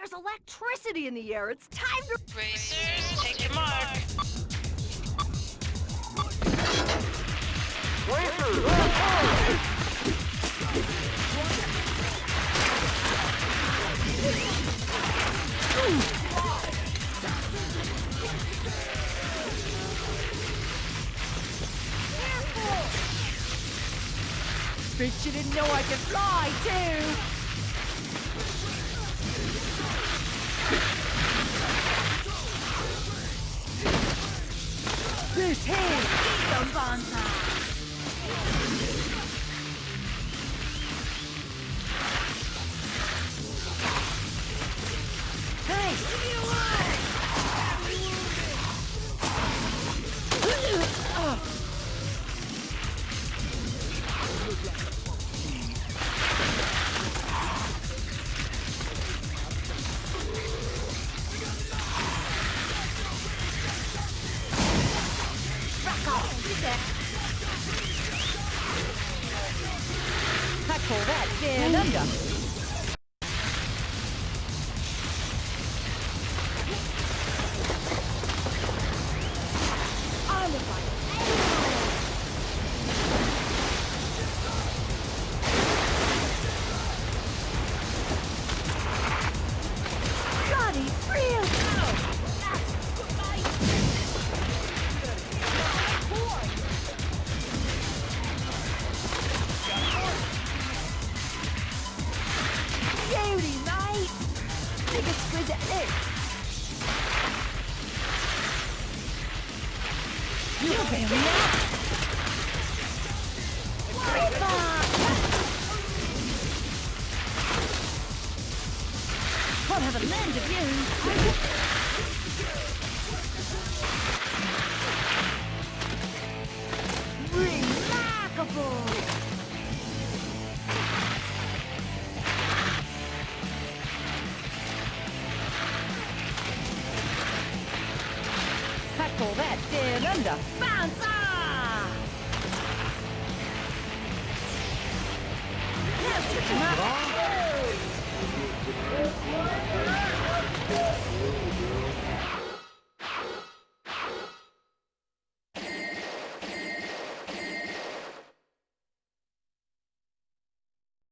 There's electricity in the air. It's time to... Racers, take your mark. Bitch, you didn't know I could fly, too! This hand! Eat them, Bonza! Hey! Leave me alone! I call that down under. I'm the fight. Bloody real cow! That's goodbye! Beauty, mate! Big exquisite lick! You'll bail me out! I'll have a land of you! Remarkable! I call that down under. Bounce! Now,